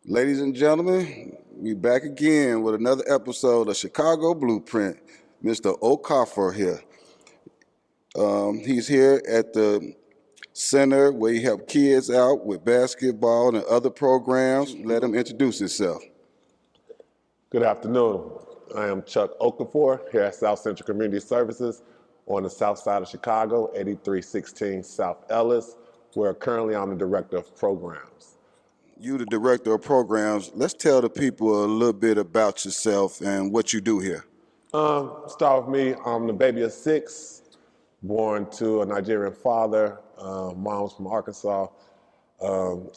Ladies and gentlemen, we back again with another episode of Chicago Blueprint. Mr. Okafor here. He's here at the center where he help kids out with basketball and other programs. Let him introduce himself. Good afternoon. I am Chuck Okafor here at South Central Community Services on the south side of Chicago, 8316 South Ellis, where currently I'm the Director of Programs. You, the director of programs. Let's tell the people a little bit about yourself and what you do here. Start with me. I'm the baby of six, born to a Nigerian father. Mom's from Arkansas.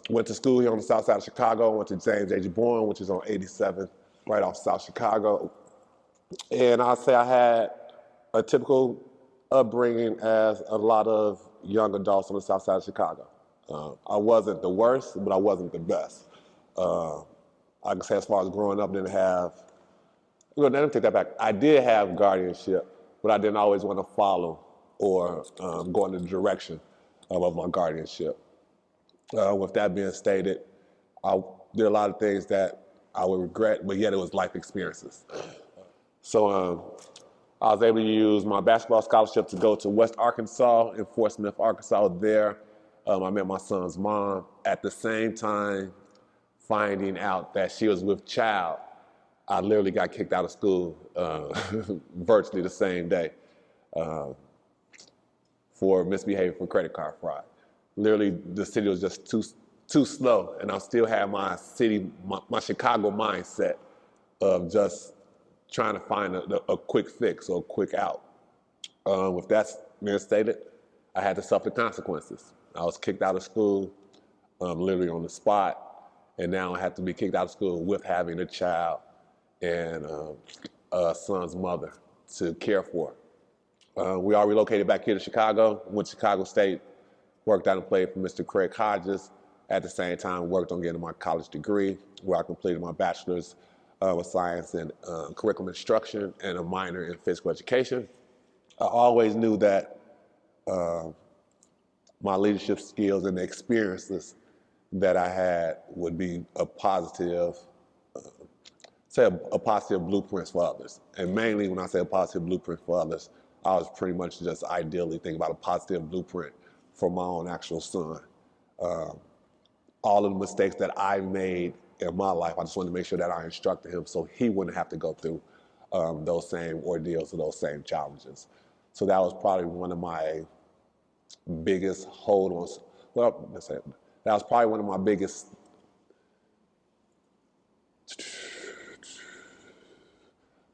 Went to school here on the south side of Chicago. Went to James H. Bourne, which is on 87th, right off South Chicago. And I'll say I had a typical upbringing as a lot of young adults on the south side of Chicago. I wasn't the worst, but I wasn't the best. I can say as far as growing up, didn't have, let me take that back. I did have guardianship, but I didn't always want to follow or go in the direction of my guardianship. With that being stated, I did a lot of things that I would regret, but yet it was life experiences. So I was able to use my basketball scholarship to go to West Arkansas in Fort Smith, Arkansas. There, I met my son's mom. At the same time, finding out that she was with child, I literally got kicked out of school virtually the same day for misbehavior for credit card fraud. Literally, the city was just too slow, and I still had my Chicago mindset of just trying to find a quick fix or a quick out. With that being stated, I had to suffer the consequences. I was kicked out of school, literally on the spot, and now I have to be kicked out of school with having a child and a son's mother to care for. We all relocated back here to Chicago, went to Chicago State, worked out and played for Mr. Craig Hodges. At the same time, worked on getting my college degree, where I completed my bachelor's with science and curriculum instruction and a minor in physical education. I always knew that my leadership skills and the experiences that I had would be a positive, a positive blueprint for others. And mainly when I say a positive blueprint for others, I was pretty much just ideally thinking about a positive blueprint for my own actual son. All of the mistakes that I made in my life, I just wanted to make sure that I instructed him so he wouldn't have to go through those same ordeals or those same challenges. So that was probably one of my biggest hold-ons. Well, let's say that was probably one of my biggest,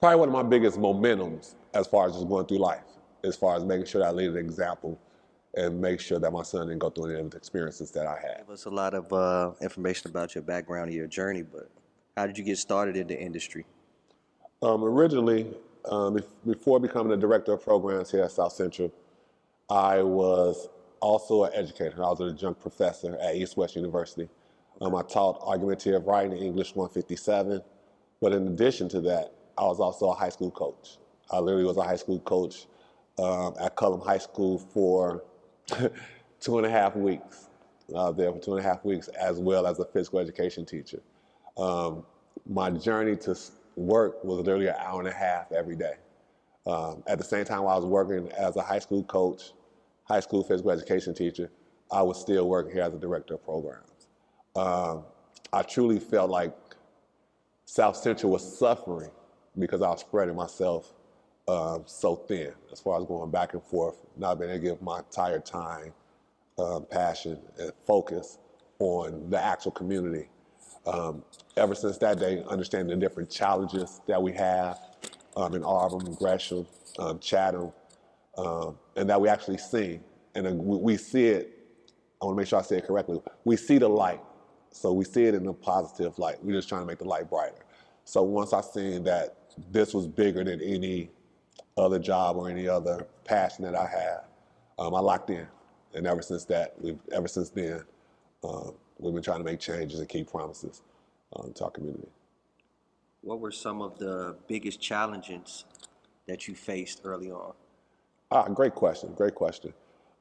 momentums as far as just going through life, as far as making sure that I lead an example and make sure that my son didn't go through any of the experiences that I had. Give us a lot of information about your background and your journey, but how did you get started in the industry? Originally, before becoming the director of programs here at South Central, I was also an educator. I was an adjunct professor at East-West University. I taught argumentative writing in English 157, but in addition to that, I was also a high school coach. I literally was a high school coach at Cullum High School for 2.5 weeks. I was there for 2.5 weeks, as well as a physical education teacher. My journey to work was literally an hour and a half every day. At the same time I was working as a high school coach, high school physical education teacher, I was still working here as a director of programs. I truly felt like South Central was suffering because I was spreading myself so thin as far as going back and forth, not being able to give my entire time, passion, and focus on the actual community. Ever since that day, understanding the different challenges that we have in Auburn, Gresham, Chatham, and that we actually see. And we see it, I want to make sure I say it correctly, we see the light. So we see it in a positive light. We're just trying to make the light brighter. So once I seen that this was bigger than any other job or any other passion that I have, I locked in. And ever since then, we've been trying to make changes and keep promises to our community. What were some of the biggest challenges that you faced early on? Great question.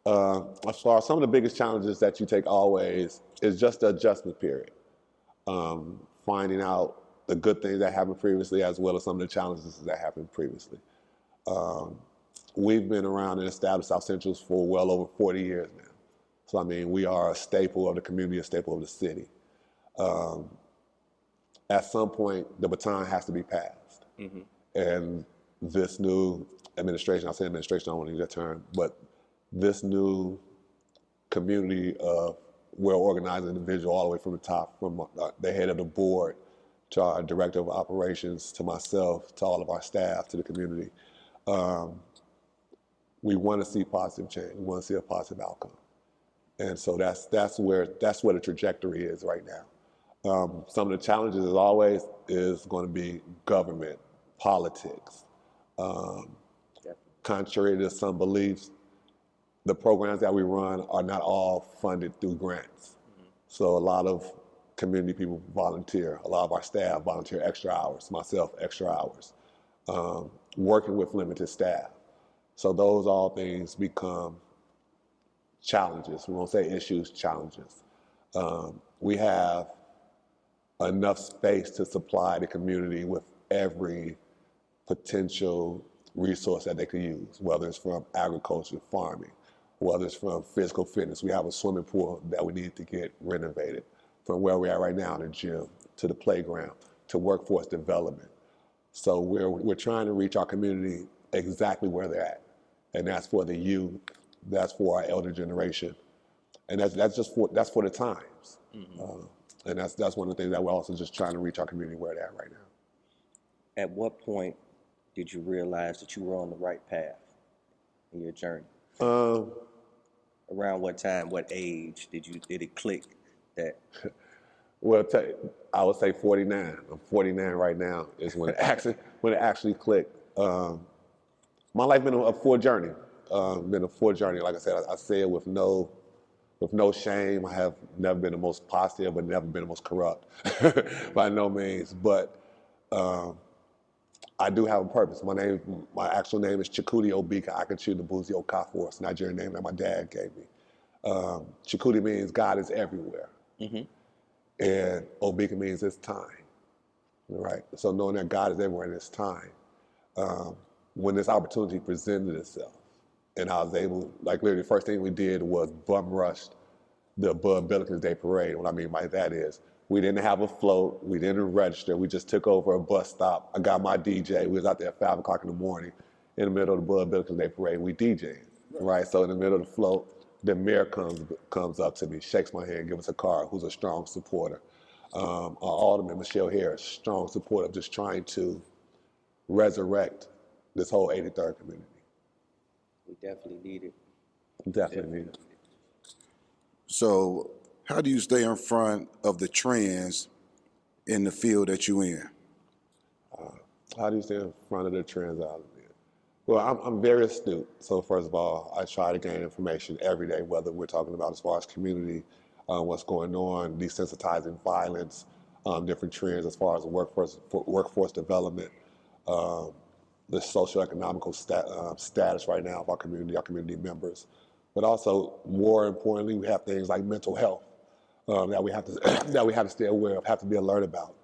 As far as some of the biggest challenges that you take always is just the adjustment period. finding out the good things that happened previously as well as some of the challenges that happened previously. We've been around and established South Centrals for well over 40 years now. So, I mean, we are a staple of the community, a staple of the city. At some point, the baton has to be passed. And this new administration, I'll say administration, I don't want to use that term, but this new community of well-organized individual all the way from the top, from the head of the board to our director of operations, to myself, to all of our staff, to the community. We want to see positive change. We want to see a positive outcome. And so that's where the trajectory is right now. Some of the challenges, as always, is going to be government, politics. Contrary to some beliefs, the programs that we run are not all funded through grants. So a lot of community people volunteer. A lot of our staff volunteer extra hours, myself extra hours, working with limited staff. So those all things become challenges. We won't say issues, challenges. We have enough space to supply the community with every potential resource that they could use, whether it's from agriculture, farming, whether it's from physical fitness. We have a swimming pool that we need to get renovated, from where we're at right now, the gym, to the playground, to workforce development. So we're trying to reach our community exactly where they're at. And that's for the youth, that's for our elder generation. And that's for the times. And that's one of the things that we're also just trying to reach our community where they're at right now. At what point did you realize that you were on the right path in your journey? Around what time, what age did it click that? Well, I would say 49. I'm 49 right now is when it actually clicked. My life been a full journey. Been a full journey. Like I said, I say it with no shame. I have never been the most positive, but never been the most corrupt by no means. But I do have a purpose. My actual name is Chukwudi O. Okafor. It's a Nigerian name that my dad gave me. Chukwudi means God is everywhere. And Obika means it's time, right? So knowing that God is everywhere and it's time, when this opportunity presented itself, and I was able, like literally the first thing we did was bum rushed the Bud Billikens Day Parade. What I mean by that is we didn't have a float, we didn't register, we just took over a bus stop. I got my DJ, we was out there at 5 o'clock in the morning in the middle of the Bud Billikens Day Parade, we DJing, right? So in the middle of the float, the mayor comes up to me, shakes my hand, gives us a card, who's a strong supporter. Our alderman, Michelle Harris, strong supporter of just trying to resurrect this whole 83rd community. We definitely need it. Definitely need it. So how do you stay in front of the trends in the field that you're in? How do you stay in front of the trends out of it? Well, I'm very astute. So first of all, I try to gain information every day, whether we're talking about as far as community, what's going on, desensitizing violence, different trends as far as workforce development, the socioeconomical status right now of our community members. But also, more importantly, we have things like mental health that we have to stay aware of, have to be alert about.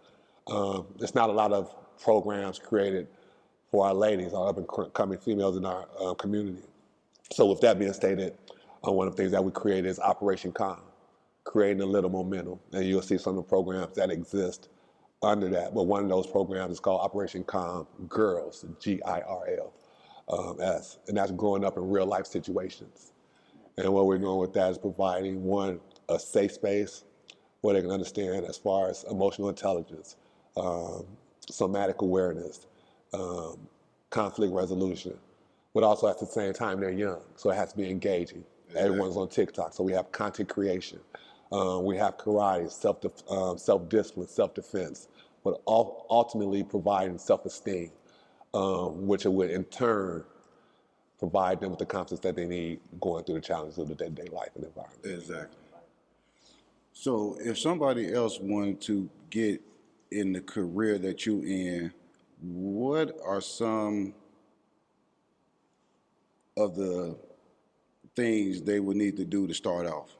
There's not a lot of programs created for our ladies, our up-and-coming females in our community. So with that being stated, one of the things that we created is Operation Calm, creating a little momentum. And you'll see some of the programs that exist under that. But one of those programs is called Operation Calm Girls, GIRL, and that's growing up in real life situations. And what we're doing with that is providing, one, a safe space where they can understand as far as emotional intelligence, somatic awareness, conflict resolution, but also at the same time they're young, so it has to be engaging. Exactly. Everyone's on TikTok, so we have content creation. We have karate, self-discipline, self-defense, but ultimately providing self-esteem, which would in turn provide them with the confidence that they need going through the challenges of the day-to-day life and environment. Exactly. So if somebody else wanted to get in the career that you're in, what are some of the things they would need to do to start off?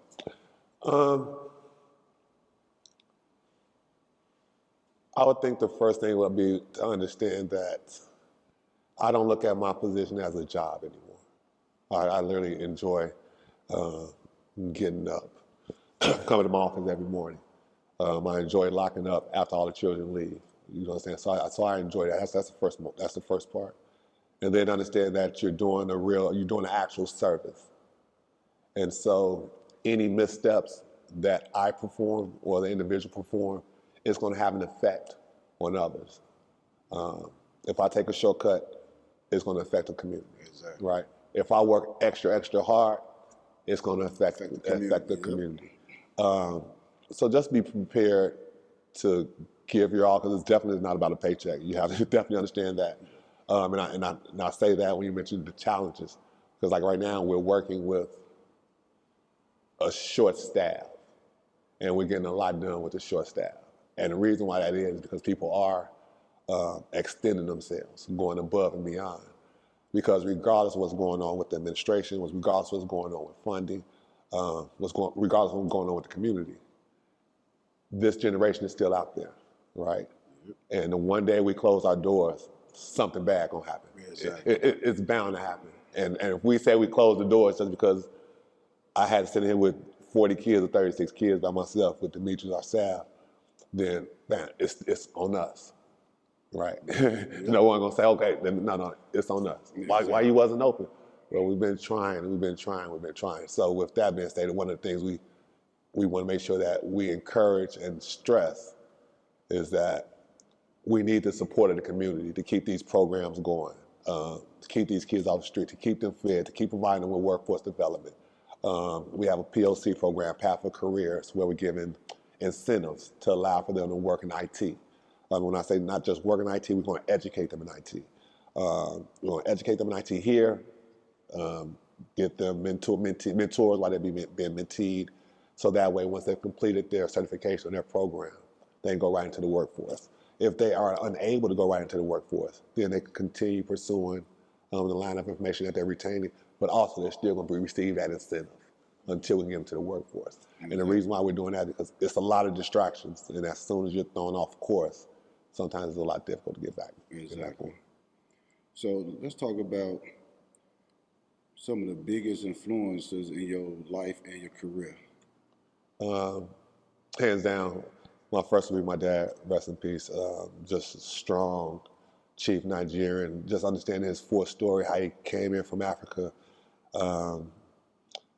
I would think the first thing would be to understand that I don't look at my position as a job anymore. I literally enjoy getting up, coming to my office every morning. I enjoy locking up after all the children leave. You know what I'm saying? So I enjoy that. That's the first part. And then understand that you're doing an actual service. And so any missteps that I perform or the individual perform is going to have an effect on others. If I take a shortcut, it's going to affect the community. Exactly. Right? If I work extra hard, it's going to affect the community. So just be prepared to give your all, because it's definitely not about a paycheck. You have to definitely understand that. And I say that when you mentioned the challenges, because like right now we're working with a short staff, and we're getting a lot done with the short staff. And the reason why that is because people are extending themselves, going above and beyond. Because regardless of what's going on with the administration, regardless of what's going on with funding, regardless of what's going on with the community, this generation is still out there, right? And the one day we close our doors, something bad gonna happen. Exactly. It's bound to happen. And if we say we close the doors just because I had to sit here with 40 kids or 36 kids by myself with Demetrius, our staff, then man, it's on us, right? No one gonna say, okay, then, no, it's on us. Why you wasn't open? Well, we've been trying. So with that being stated, one of the things we want to make sure that we encourage and stress is that we need the support of the community to keep these programs going, to keep these kids off the street, to keep them fed, to keep providing them with workforce development. We have a POC program, Path for Careers, where we're giving incentives to allow for them to work in IT. When I say not just work in IT, we're going to educate them in IT. We're going to educate them in IT here, get them mentors while they're being menteed, so that way once they've completed their certification, their program, they can go right into the workforce. If they are unable to go right into the workforce, then they can continue pursuing the line of information that they're retaining, but also they're still going to receive that incentive until we can get them to the workforce. And the reason why we're doing that is because it's a lot of distractions, and as soon as you're thrown off course, sometimes it's a lot difficult to get back. Exactly. So let's talk about some of the biggest influences in your life and your career. Hands down, my first would be my dad, rest in peace. Just a strong chief Nigerian, just understanding his full story, how he came in from Africa,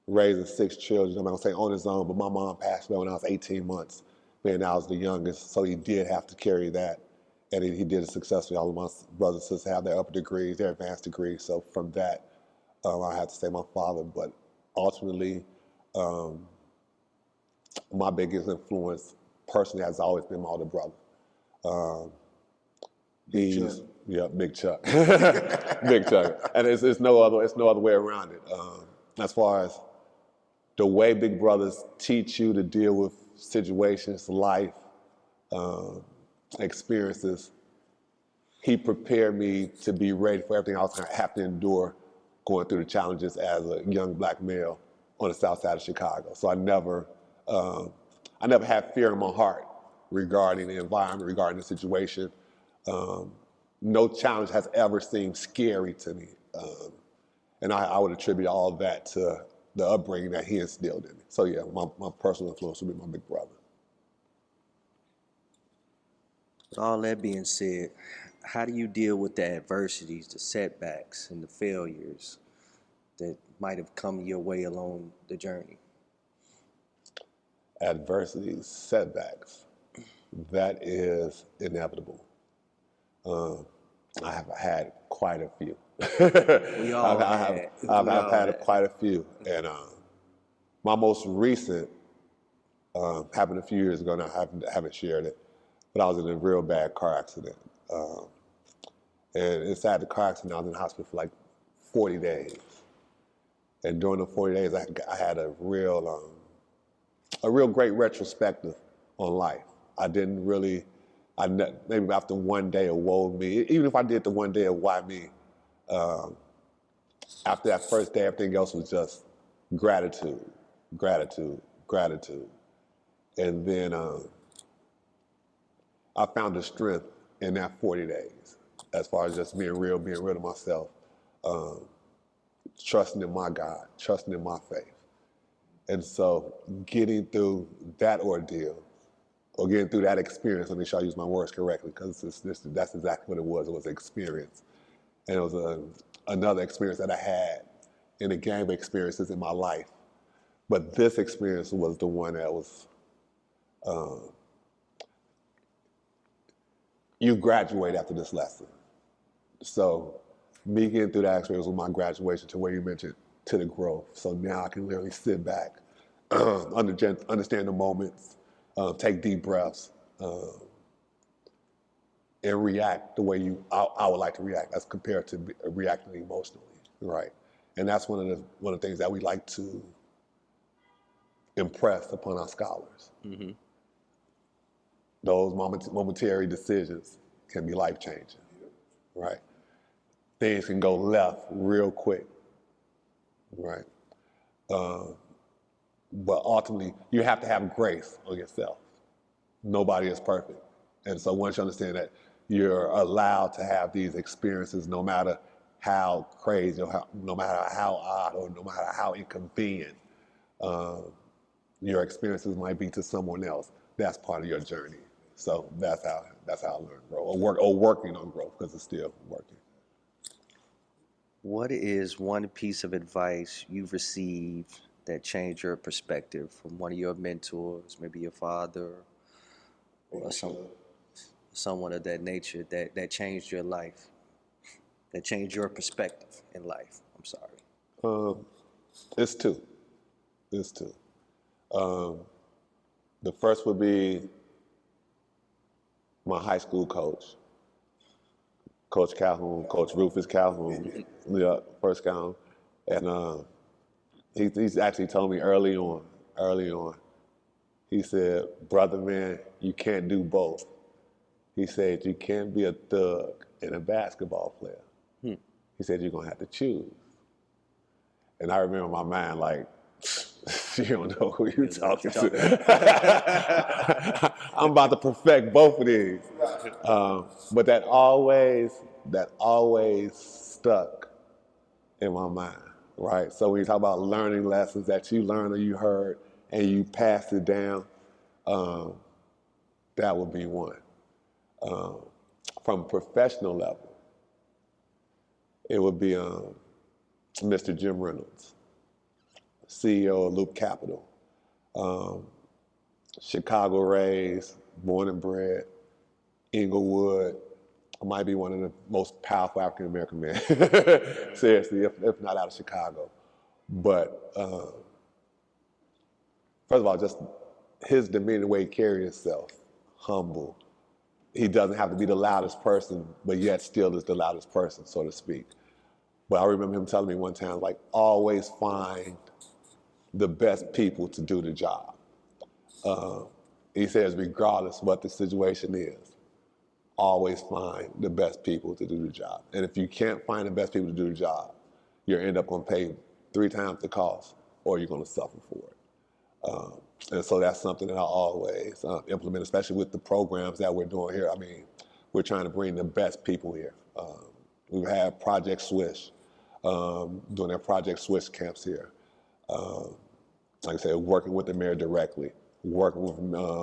raising 6 children. I'm not gonna say on his own, but my mom passed away when I was 18 months, being I was the youngest, so he did have to carry that. And he did it successfully. All of my brothers and sisters have their upper degrees, their advanced degrees. So from that, I have to say my father, but ultimately, my biggest influence personally has always been my older brother. Big Chuck. Big Chuck, Big Chuck, and it's no other way around it. As far as the way big brothers teach you to deal with situations, life, experiences, he prepared me to be ready for everything I was going to have to endure going through the challenges as a young black male on the south side of Chicago. So I never had fear in my heart regarding the environment, regarding the situation. No challenge has ever seemed scary to me. And I would attribute all of that to the upbringing that he instilled in me. So yeah, my personal influence would be my big brother. With all that being said, how do you deal with the adversities, the setbacks, and the failures that might have come your way along the journey? Adversities, setbacks, that is inevitable. I have had quite a few. We all I've had quite a few. And my most recent happened a few years ago, and I haven't shared it, but I was in a real bad car accident. And inside the car accident, I was in the hospital for like 40 days. And during the 40 days, I had a real great retrospective on life. Maybe after one day of woe me, even if I did the one day of why me, after that first day, everything else was just gratitude. And then I found the strength in that 40 days, as far as just being real to myself, trusting in my God, trusting in my faith. And so getting through that ordeal, or getting through that experience, let me sure I use my words correctly, because that's exactly what it was. It was an experience. And it was another experience that I had in a game of experiences in my life. But this experience was the one that was, you graduate after this lesson. So me getting through that experience with my graduation, to where you mentioned, to the growth. So now I can literally sit back, understand the moments, take deep breaths, and react the way I would like to react, as compared to reacting emotionally, right? And that's one of the things that we like to impress upon our scholars. Mm-hmm. Those momentary decisions can be life-changing, right? Things can go left real quick, right? But ultimately, you have to have grace on yourself. Nobody is perfect. And so once you understand that you're allowed to have these experiences, no matter how crazy, or no matter how odd, or no matter how inconvenient your experiences might be to someone else, that's part of your journey. So that's how I learn grow, or working on growth, because it's still working. What is one piece of advice you've received that changed your perspective from one of your mentors, maybe your father, or someone of that nature, that changed your life, that changed your perspective in life? I'm sorry. It's two. The first would be my high school coach, Coach Calhoun, Coach Rufus Calhoun, first Calhoun. And he's actually told me early on, he said, brother man, you can't do both. He said, you can't be a thug and a basketball player. He said, you're gonna have to choose. And I remember my mind like, you don't know who you're talking to. I'm about to perfect both of these. But that always stuck in my mind, right? So when you talk about learning lessons that you learned or you heard and you passed it down, that would be one. From a professional level, it would be Mr. Jim Reynolds, CEO of Loop Capital, Chicago raised, born and bred, Inglewood, might be one of the most powerful African-American men, seriously, if not out of Chicago. But first of all, just his demeanor, the way he carries himself, humble. He doesn't have to be the loudest person, but yet still is the loudest person, so to speak. But I remember him telling me one time, like, always find the best people to do the job. He says, regardless what the situation is, always find the best people to do the job. And if you can't find the best people to do the job, you'll end up going to pay 3 times the cost, or you're going to suffer for it. And so that's something that I always implement, especially with the programs that we're doing here. I mean, we're trying to bring the best people here. We've had Project Swish, doing their Project Swish camps here. Like I said, working with the mayor directly, working with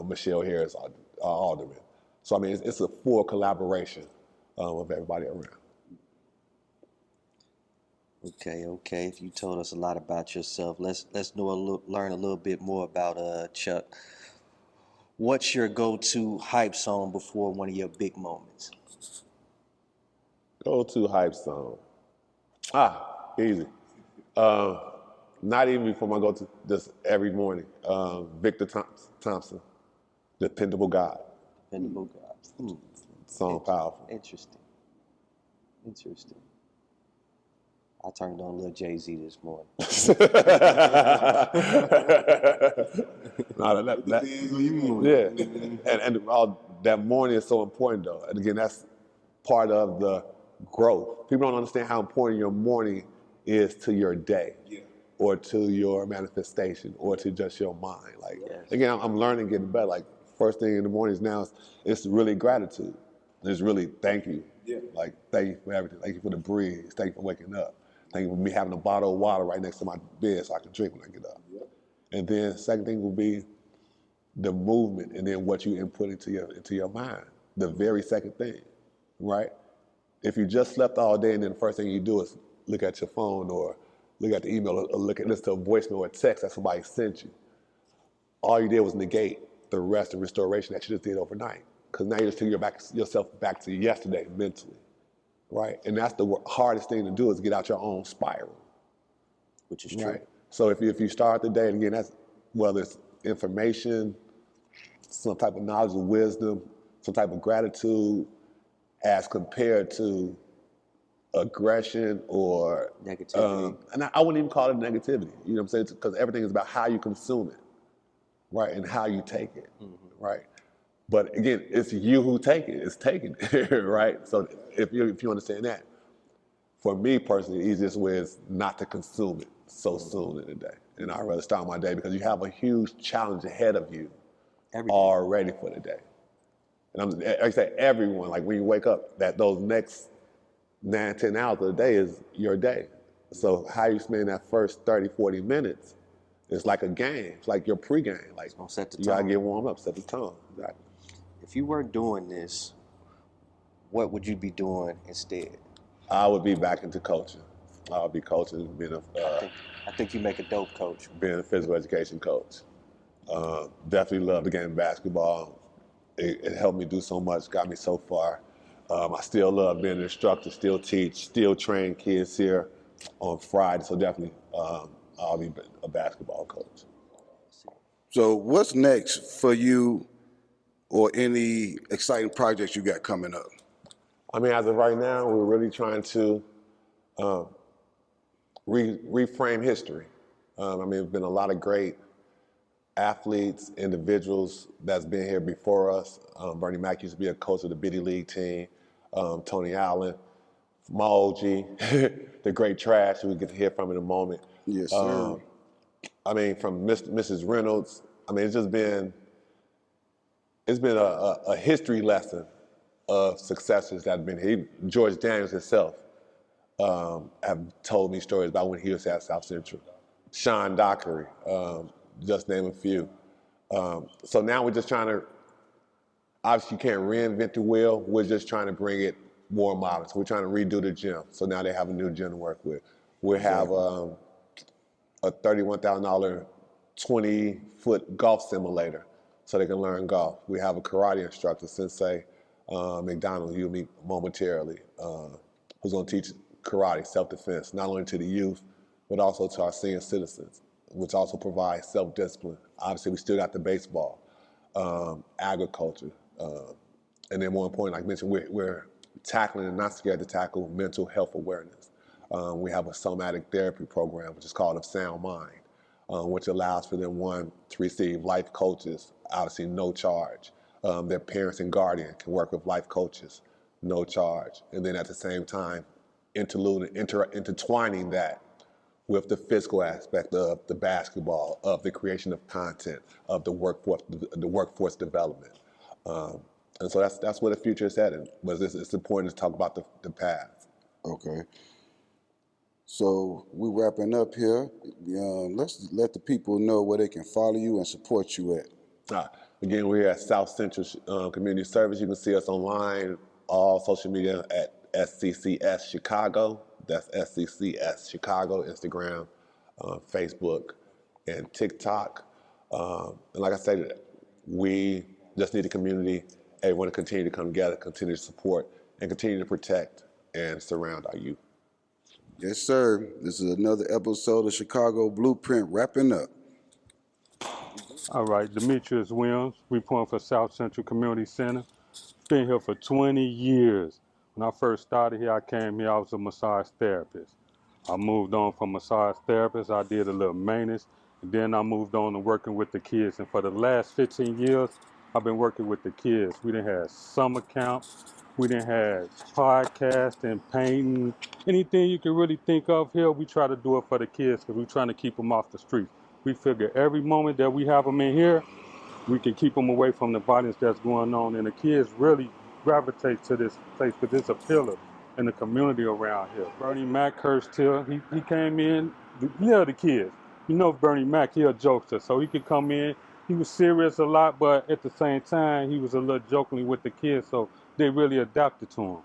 Michelle Harris, our alderman. So I mean, it's a full collaboration of everybody around. Okay. If you told us a lot about yourself, let's learn a little bit more about Chuck. What's your go-to hype song before one of your big moments? Go-to hype song. Easy. Not even before my go-to, just every morning. Victor Thompson, Dependable God. Dependable God. Song powerful. Interesting. I turned on a little Jay-Z this morning. And all that morning is so important, though. And again, that's part of the growth. People don't understand how important your morning is to your day, or to your manifestation, or to just your mind. Like, again, I'm learning, getting better. Like, first thing in the mornings now, it's really gratitude. It's really thank you. Yeah. Like, thank you for everything. Thank you for the breeze. Thank you for waking up. Thank you for me having a bottle of water right next to my bed so I can drink when I get up. Yep. And then second thing will be the movement and then what you input into your mind. The very second thing, right? If you just slept all day and then the first thing you do is look at your phone or look at the email or listen to a voicemail or a text that somebody sent you, all you did was negate the rest and restoration that you just did overnight. Because now you just took yourself back to yesterday mentally, right? And that's the hardest thing to do is get out your own spiral. Which is true. Right. So if you start the day, and again, that's whether it's information, some type of knowledge or wisdom, some type of gratitude, as compared to aggression or Negativity. and I wouldn't even call it negativity. You know what I'm saying? Because everything is about how you consume it, right, and how you take it, right. But again, it's you who take it. It's taking it, right. So if you understand that, for me personally, the easiest way is not to consume it so soon in the day. And I'd rather start my day because you have a huge challenge ahead of you already for the day. And like I say, everyone, like when you wake up, that those next 9, 10 hours of the day is your day. So how you spend that first 30, 40 minutes, it's like a game. It's like your pregame. Like gonna set the you gotta tone. get warmed up, set the tone. Exactly. If you weren't doing this, what would you be doing instead? I would be back into coaching. I would be coaching, I think you make a dope coach. being a physical education coach. Definitely love the game of basketball. It helped me do so much, got me so far. I still love being an instructor, still teach, still train kids here on Friday. So definitely, I'll be a basketball coach. So what's next for you or any exciting projects you got coming up? I mean, as of right now, we're really trying to reframe history. I mean, there's been a lot of great athletes, individuals that's been here before us. Bernie Mac used to be a coach of the Biddy League team. Tony Allen, my OG, the great Trash, who we get to hear from in a moment. Yes, sir. I mean, from Mrs. Reynolds. I mean, it's been a history lesson of successors that have been here. George Daniels himself have told me stories about when he was at South Central. Sean Dockery, just name a few. So now we're just trying to, obviously you can't reinvent the wheel, we're just trying to bring it more modern. So we're trying to redo the gym. So now they have a new gym to work with. We have a $31,000 20-foot golf simulator so they can learn golf. We have a karate instructor, Sensei McDonald, you'll meet momentarily, who's gonna teach karate, self-defense, not only to the youth, but also to our senior citizens, which also provides self-discipline. Obviously, we still got the baseball, agriculture, and then more important, like I mentioned, we're tackling and not scared to tackle mental health awareness. We have a somatic therapy program, which is called Of Sound Mind, which allows for them, one, to receive life coaches, obviously no charge. Their parents and guardian can work with life coaches, no charge. And then at the same time, intertwining that with the physical aspect of the basketball, of the creation of content, of the workforce development. And so that's where the future is headed. But it's important to talk about the path. Okay. So we're wrapping up here. Let's let the people know where they can follow you and support you at. Again, we're at South Central Community Service. You can see us online, all social media at SCCS Chicago. That's SCCS Chicago, Instagram, Facebook, and TikTok. And like I said, we just need a community, everyone to continue to come together, continue to support, and continue to protect and surround our youth. Yes, sir. This is another episode of Chicago Blueprint wrapping up. All right, Demetrius Williams, reporting for South Central Community Center. Been here for 20 years. When I first started here, I came here, I was a massage therapist. I moved on from massage therapist, I did a little maintenance, and then I moved on to working with the kids. And for the last 15 years, I've been working with the kids. We done had summer camp, we done had podcasting, painting, anything you can really think of here, we try to do it for the kids because we're trying to keep them off the streets. We figure every moment that we have them in here, we can keep them away from the violence that's going on. And the kids really gravitate to this place because it's a pillar in the community around here. Bernie Mac cursed here. He came in, the kids. You know Bernie Mac, he a jokester, so he could come in. He was serious a lot, but at the same time, he was a little jokingly with the kids, so they really adapted to him.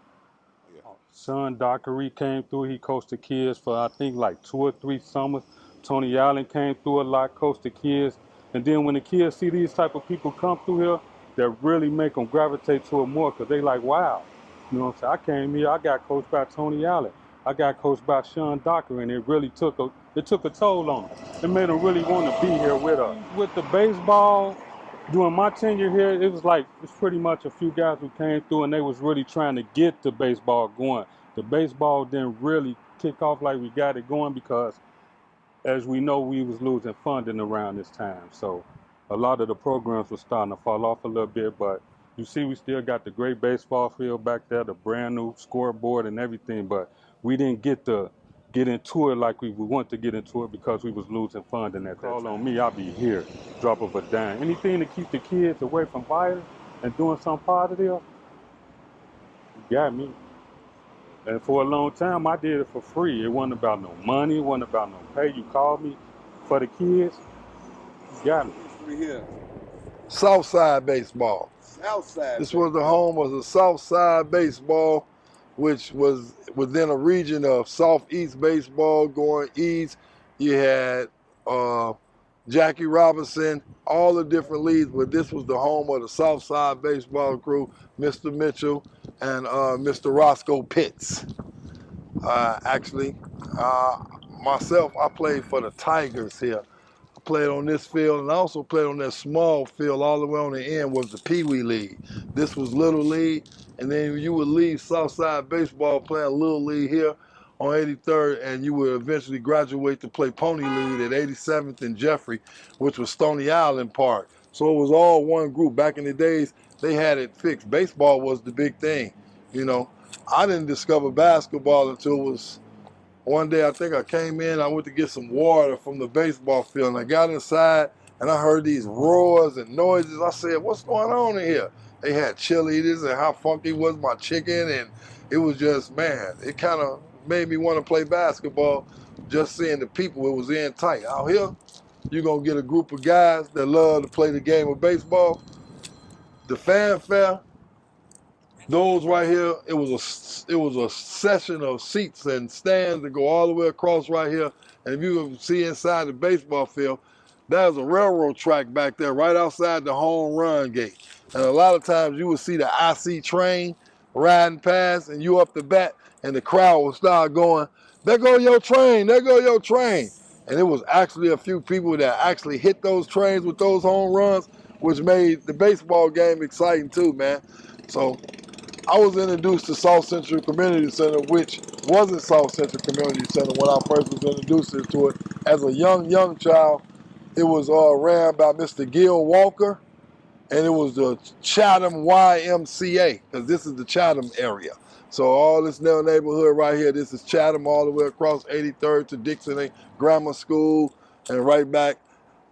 Yeah. Sean Dockery came through. He coached the kids for I think like 2 or 3 summers. Tony Allen came through a lot, coached the kids. And then when the kids see these type of people come through here, that really make them gravitate to it more because they like, wow. You know what I'm saying? I came here, I got coached by Tony Allen. I got coached by Sean Dockery, and it really took a toll on them. It made them really want to be here with us. With the baseball, during my tenure here, it was like, it's pretty much a few guys who came through and they was really trying to get the baseball going. The baseball didn't really kick off like we got it going because, as we know, we was losing funding around this time. So a lot of the programs were starting to fall off a little bit, but you see we still got the great baseball field back there, the brand new scoreboard and everything, but we didn't get into it like we want to get into it because we was losing funding at that time. Call on me, I'll be here, drop of a dime. Anything to keep the kids away from violence and doing something positive, you got me. And for a long time, I did it for free. It wasn't about no money, it wasn't about no pay. You called me for the kids, you got me. Here. Southside baseball. Southside. This was the home of the Southside baseball, which was within a region of Southeast baseball going east. You had Jackie Robinson, all the different leagues, but this was the home of the Southside baseball crew, Mr. Mitchell and Mr. Roscoe Pitts. Myself, I played for the Tigers here. I played on this field and I also played on that small field all the way on the end was the Pee Wee League. This was Little League, and then you would leave Southside baseball playing Little League here on 83rd, and you would eventually graduate to play Pony League at 87th and Jeffrey, which was Stony Island Park. So it was all one group. Back in the days, they had it fixed. Baseball was the big thing, you know. I didn't discover basketball until it was one day. I think I came in, I went to get some water from the baseball field, and I got inside and I heard these roars and noises. I said, what's going on in here? They had cheerleaders and how funky was my chicken, and it was just, man, it kind of made me want to play basketball just seeing the people it was in tight. Out here, you're going to get a group of guys that love to play the game of baseball. The fanfare, those right here, it was a session of seats and stands that go all the way across right here. And if you can see inside the baseball field, there's a railroad track back there right outside the home run gate. And a lot of times you would see the IC train riding past and you up the bat and the crowd will start going, there go your train, there go your train. And it was actually a few people that actually hit those trains with those home runs, which made the baseball game exciting too, man. So I was introduced to South Central Community Center, which wasn't South Central Community Center when I first was introduced to it. As a young child, it was ran by Mr. Gil Walker, and it was the Chatham YMCA, because this is the Chatham area. So all this little neighborhood right here, this is Chatham all the way across 83rd to Dixon Grammar School, and right back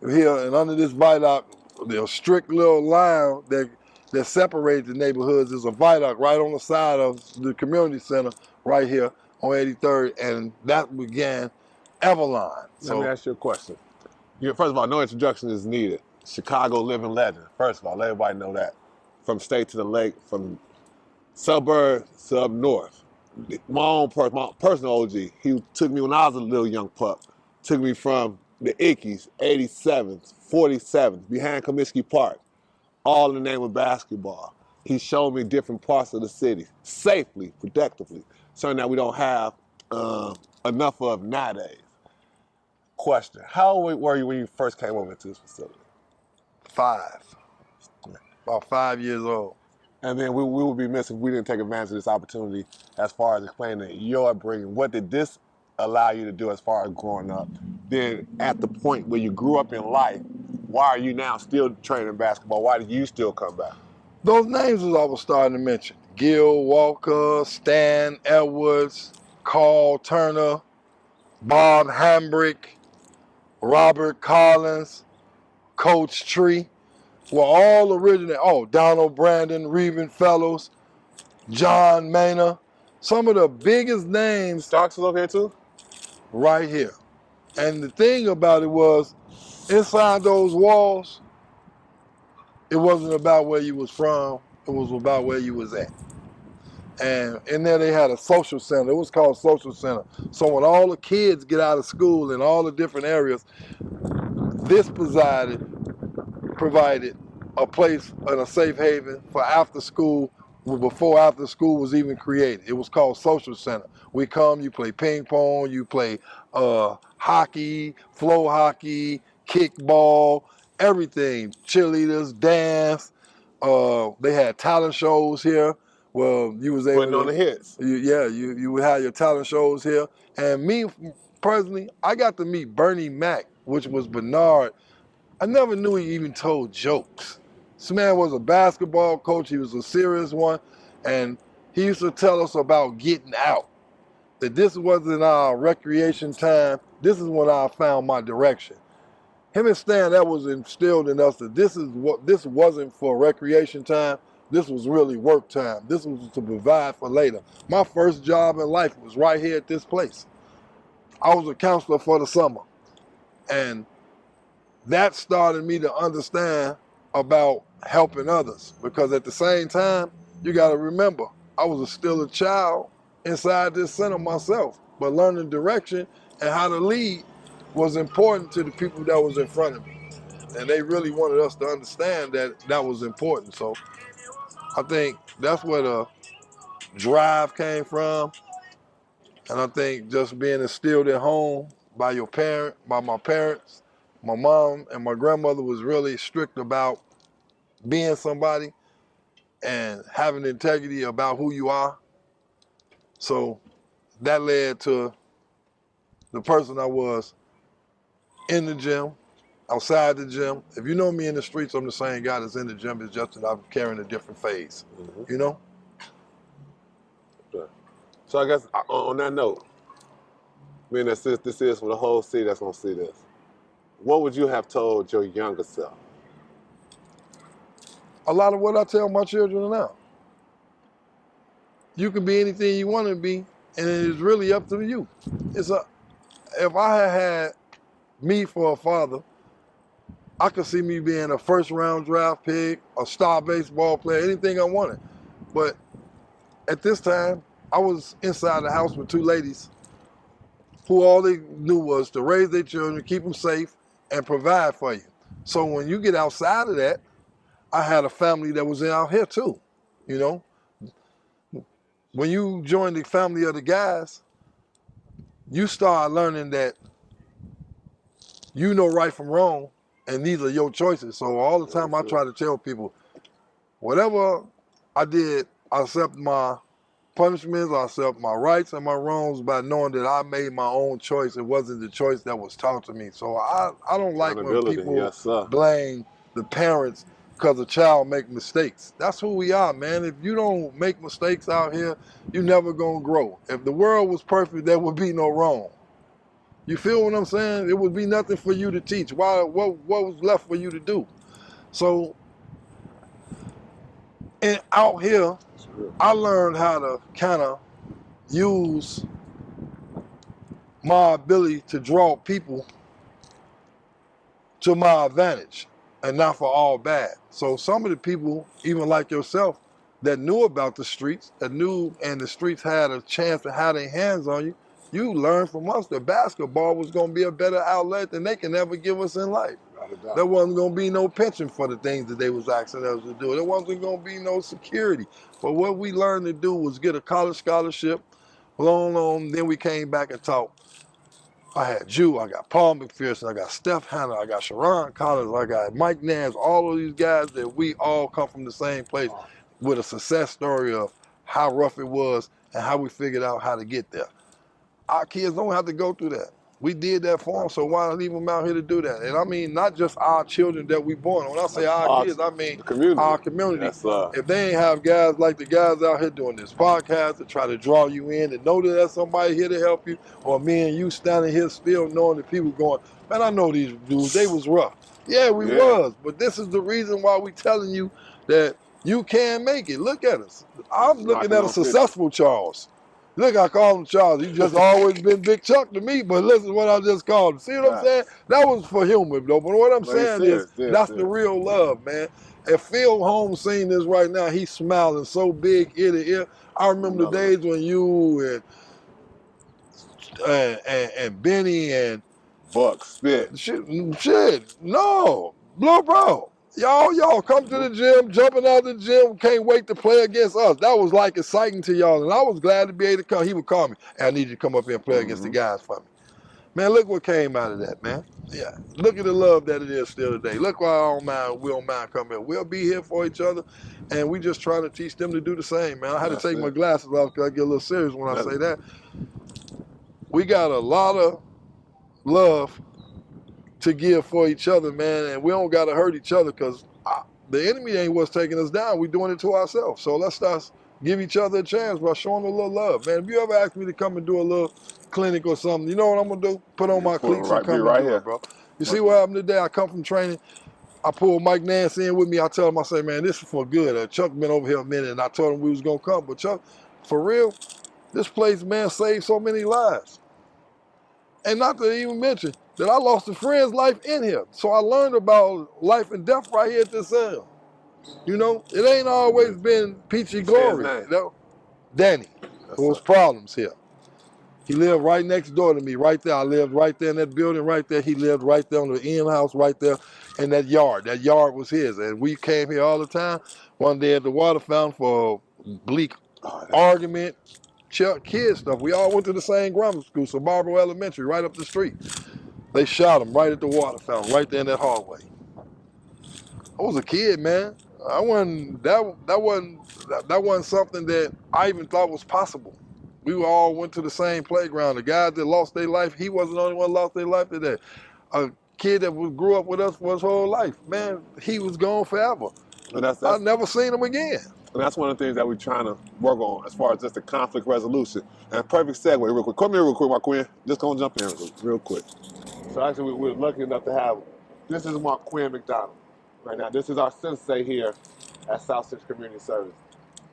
here, and under this viaduct, the strict little line that separates the neighborhoods is a viaduct right on the side of the community center right here on 83rd, and that began Everline. Let me ask you a question. First of all, no introduction is needed. Chicago living legend. First of all, let everybody know that. From state to the lake, from suburbs to up north. My personal OG, he took me when I was a little young pup, took me from the Ickies, 87th, 47th, behind Comiskey Park, all in the name of basketball. He showed me different parts of the city, safely, productively, something that we don't have enough of nowadays. Question, how old were you when you first came over to this facility? 5. About 5 years old. And then we would be missing if we didn't take advantage of this opportunity as far as explaining your upbringing. What did this allow you to do as far as growing up? Then at the point where you grew up in life, why are you now still training basketball? Why did you still come back? Those names was I was starting to mention. Gil Walker, Stan Edwards, Carl Turner, Bob Hambrick, Robert Collins, Coach Tree. were all originated. Oh, Donald Brandon, Reuben Fellows, John Maynard. Some of the biggest names Starks is okay too? right here. And the thing about it was, inside those walls, it wasn't about where you was from. It was about where you was at. And in there they had a social center. It was called social center. So when all the kids get out of school in all the different areas, this provided a place and a safe haven for after school, before after school was even created. It was called social center. We come, you play ping pong, you play hockey, flow hockey, kickball, everything, cheerleaders, dance. They had talent shows here. Well, you was able Putting on the hits. you would have your talent shows here. And me personally, I got to meet Bernie Mac, which was Bernard. I never knew he even told jokes. This man was a basketball coach. He was a serious one. And he used to tell us about getting out. That this wasn't our recreation time. This is when I found my direction. Him and Stan, that was instilled in us that this wasn't for recreation time. This was really work time. This was to provide for later. My first job in life was right here at this place. I was a counselor for the summer. And that started me to understand about helping others, because at the same time, you got to remember, I was still a child inside this center myself, but learning direction and how to lead was important to the people that was in front of me. And they really wanted us to understand that that was important. So I think that's where the drive came from. And I think just being instilled at home by my parents, my mom and my grandmother was really strict about being somebody and having integrity about who you are. So that led to the person I was in the gym, outside the gym. If you know me in the streets, I'm the same guy that's in the gym. It's just that I'm carrying a different phase, you know? So I guess on that note, being that this is for the whole city that's going to see this, what would you have told your younger self? A lot of what I tell my children now. You can be anything you want to be, and it is really up to you. If I had me for a father, I could see me being a first-round draft pick, a star baseball player, anything I wanted. But at this time, I was inside the house with two ladies who all they knew was to raise their children, keep them safe, and provide for you. So when you get outside of that, I had a family that was out here too, you know? When you join the family of the guys, you start learning that you know right from wrong, and these are your choices. So all the time I try to tell people, whatever I did, I accept my punishments, I accept my rights and my wrongs by knowing that I made my own choice. It wasn't the choice that was taught to me. So I don't like when people blame the parents because a child make mistakes. That's who we are, man. If you don't make mistakes out here, you're never gonna grow. If the world was perfect, there would be no wrong. You feel what I'm saying? It would be nothing for you to teach. What was left for you to do? So, and out here, I learned how to kind of use my ability to draw people to my advantage and not for all bad. So some of the people, even like yourself, that knew about the streets, and the streets had a chance to have their hands on you, you learned from us that basketball was going to be a better outlet than they can ever give us in life. There wasn't going to be no pension for the things that they was asking us to do. There wasn't going to be no security. But what we learned to do was get a college scholarship, then we came back and taught. I had Jew, I got Paul McPherson, I got Steph Hanna, I got Sharon Collins, I got Mike Nance, all of these guys that we all come from the same place with a success story of how rough it was and how we figured out how to get there. Our kids don't have to go through that. We did that for them, so why leave them out here to do that? And I mean, not just our children that we born. When I say our kids, I mean our community. Yes, if they ain't have guys like the guys out here doing this podcast to try to draw you in and know that there's somebody here to help you, or me and you standing here still knowing that people going, man, I know these dudes, they was rough. Yeah, we Yeah. was. But this is the reason why we telling you that you can make it. Look at us. I'm looking Knocking at a on 50. successful Charles. Look, I call him Charles. He just always been Big Chuck to me, but listen what I just called him. See what I'm saying? That was for humor, though. But what I'm But he's saying is, serious, that's the real love, man. If Phil Holmes seeing this right now, he's smiling so big ear to ear. I remember the days when you and Benny and Buck spit. shit, no, bro. Y'all come to the gym, jumping out the gym, can't wait to play against us. That was like exciting to y'all, and I was glad to be able to come. He would call me, hey, I need you to come up here and play against the guys for me. Man, look what came out of that, man. Yeah, look at the love that it is still today. Look why we don't mind coming here. We'll be here for each other, and we just trying to teach them to do the same, man. I had to take my glasses off because I get a little serious when I say that. We got a lot of love to give for each other, man, and we don't got to hurt each other because the enemy ain't what's taking us down. We're doing it to ourselves. So let's start give each other a chance by showing a little love, man. If you ever ask me to come and do a little clinic or something, you know what I'm gonna do? Put on my cleats and come and do it, bro. You see what happened today? I come from training. I pulled Mike Nance in with me. I tell him, I say, man, this is for good. Chuck been over here a minute, and I told him we was gonna come. But Chuck, for real, this place, man, saved so many lives. And not to even mention that I lost a friend's life in here. So I learned about life and death right here at this cell. You know, it ain't always been peachy glory. Danny, there was problems here. He lived right next door to me, right there. I lived right there in that building right there. He lived right there on the end house right there in that yard. That yard was his. And we came here all the time. One day at the water fountain for bleak argument, kid stuff. We all went to the same grammar school, so Barbara Elementary, right up the street. They shot him right at the water fountain, right there in that hallway. I was a kid, man. I wasn't that wasn't something that I even thought was possible. We all went to the same playground. The guys that lost their life, he wasn't the only one that lost their life today. A kid that grew up with us for his whole life, man, he was gone forever. And I never seen him again. And that's one of the things that we're trying to work on as far as just the conflict resolution. And a perfect segue, real quick. Come here real quick, my queen. Just gonna jump in real quick. So actually, we're lucky enough to have, this is Mark Quinn McDonald right now. This is our sensei here at South Central Community Service.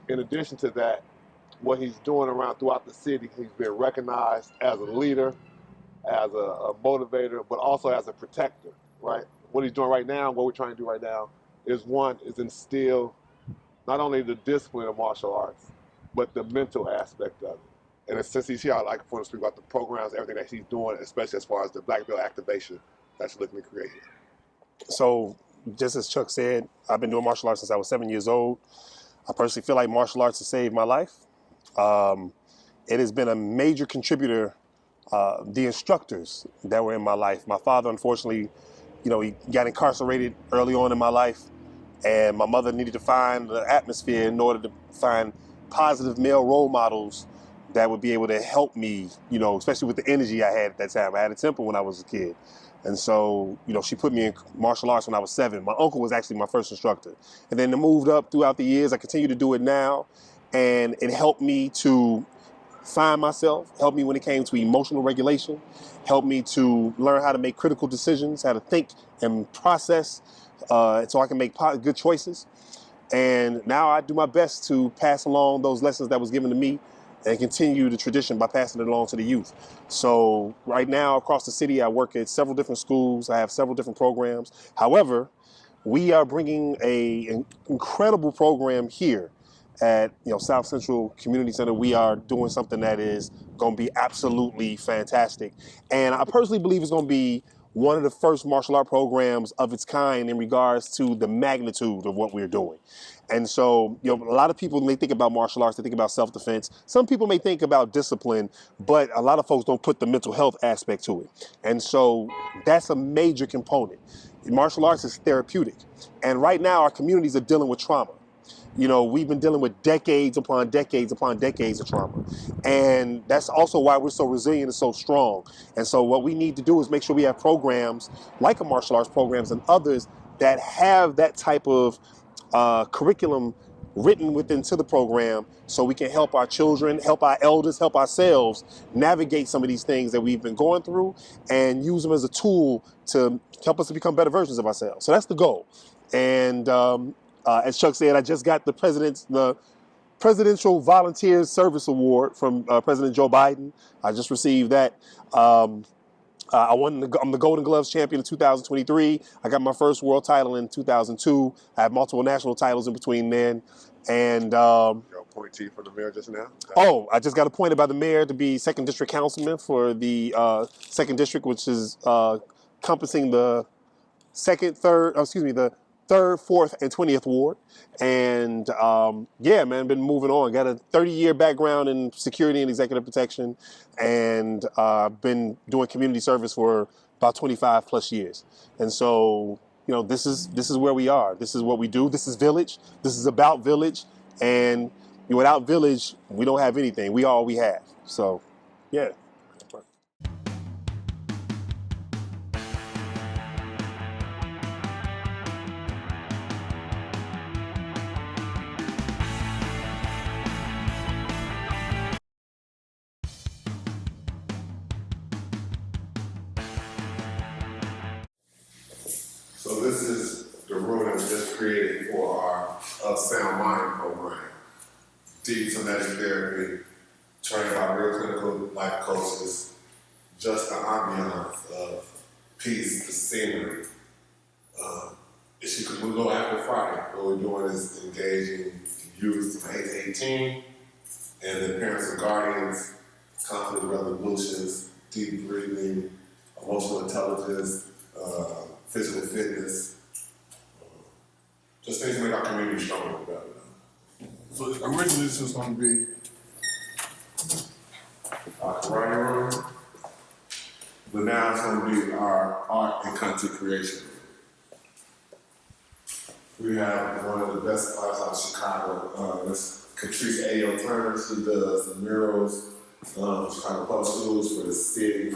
In addition to that, what he's doing around throughout the city, he's been recognized as a leader, as a motivator, but also as a protector, right? What he's doing right now, what we're trying to do right now, is instill not only the discipline of martial arts, but the mental aspect of it. And since he's here, I'd like for him to speak about the programs, everything that he's doing, especially as far as the Black Belt activation that's looking to create here. So, just as Chuck said, I've been doing martial arts since I was 7 years old. I personally feel like martial arts has saved my life. It has been a major contributor, the instructors that were in my life. My father, unfortunately, he got incarcerated early on in my life, and my mother needed to find the atmosphere in order to find positive male role models that would be able to help me, especially with the energy I had at that time. I had a temper when I was a kid. And so, she put me in martial arts when I was 7. My uncle was actually my first instructor. And then it moved up throughout the years. I continue to do it now. And it helped me to find myself, helped me when it came to emotional regulation, helped me to learn how to make critical decisions, how to think and process so I can make good choices. And now I do my best to pass along those lessons that was given to me and continue the tradition by passing it along to the youth. So right now across the city, I work at several different schools. I have several different programs. However, we are bringing an incredible program here at South Central Community Center. We are doing something that is going to be absolutely fantastic. And I personally believe it's going to be one of the first martial art programs of its kind in regards to the magnitude of what we're doing. And so, a lot of people may think about martial arts, they think about self-defense. Some people may think about discipline, but a lot of folks don't put the mental health aspect to it. And so that's a major component. Martial arts is therapeutic. And right now, our communities are dealing with trauma. We've been dealing with decades upon decades upon decades of trauma. And that's also why we're so resilient and so strong. And so what we need to do is make sure we have programs like a martial arts programs and others that have that type of curriculum written into the program so we can help our children, help our elders, help ourselves navigate some of these things that we've been going through and use them as a tool to help us to become better versions of ourselves. So that's the goal. And as Chuck said, I just got the Presidential Volunteer Service Award from President Joe Biden. I just received that. I'm the Golden Gloves champion in 2023. I got my first world title in 2002. I have multiple national titles in between then. And Your appointee for the mayor just now? I just got appointed by the mayor to be 2nd District Councilman for the 2nd District, which is encompassing the the 3rd, 4th, and 20th Ward. And been moving on. Got a 30-year background in security and executive protection, and been doing community service for about 25 plus years. And so, this is where we are. This is what we do. This is Village. This is about Village. And without Village, we don't have anything. We are all we have. So, yeah. So this is the room that we just created for our Sound Mind program. Deep somatic therapy, trained by real clinical life coaches, just the ambiance of peace, the scenery. We go after Friday. What we're doing is engaging youth from 8 to 18, and then parents and guardians, conflict resolutions, deep breathing, emotional intelligence, physical fitness, just things to make our community stronger and better. So originally this was going to be Our karate room, but now it's going to be our art and content creation room. We have one of the best artists out of Chicago. It's Catrice A.O. Turner. She does the murals, Chicago Public Schools for the city.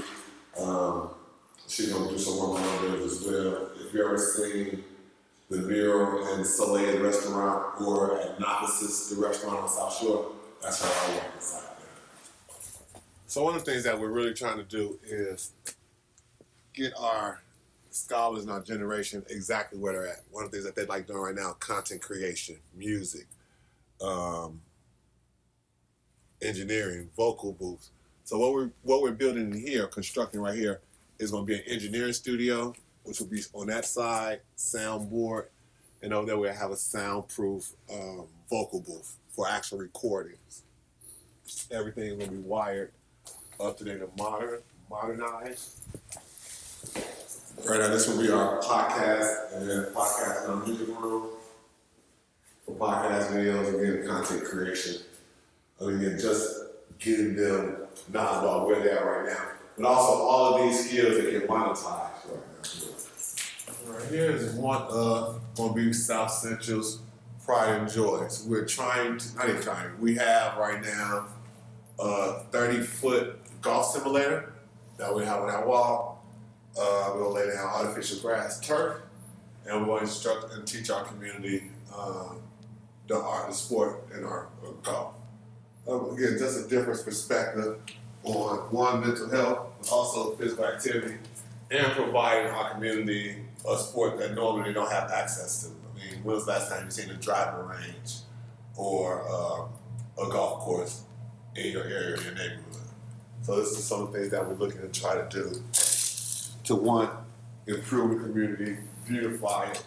She's going to do some work on there as well. If you've ever seen the mural in Soleil's restaurant or at Novices, the restaurant on South Shore, that's how I work inside there. So one of the things that we're really trying to do is get our scholars in our generation exactly where they're at. One of the things that they like doing right now, content creation, music, engineering, vocal booths. So what we're building here, constructing right here, is going to be an engineering studio, which will be on that side, soundboard, and over there we'll have a soundproof vocal booth for actual recordings. Everything is going to be wired up to date and modernized. Right now, this will be our podcast, and then podcast in our music room for podcast videos, again, content creation. Again, just getting them knowledge about where they are right now. But also all of these skills that get monetized right now. Right here is one of going to be South Central's pride and joy. So we're we have right now a 30-foot golf simulator that we have on our wall. We're going to lay down artificial grass turf, and we're going to instruct and teach our community the art, the sport, and our golf. Again, just a different perspective on one, mental health, but also physical activity, and providing our community a sport that normally they don't have access to. I mean, when was the last time you seen a driving range or a golf course in your area, in your neighborhood? So this is some of the things that we're looking to try to do to, one, improve the community, beautify it,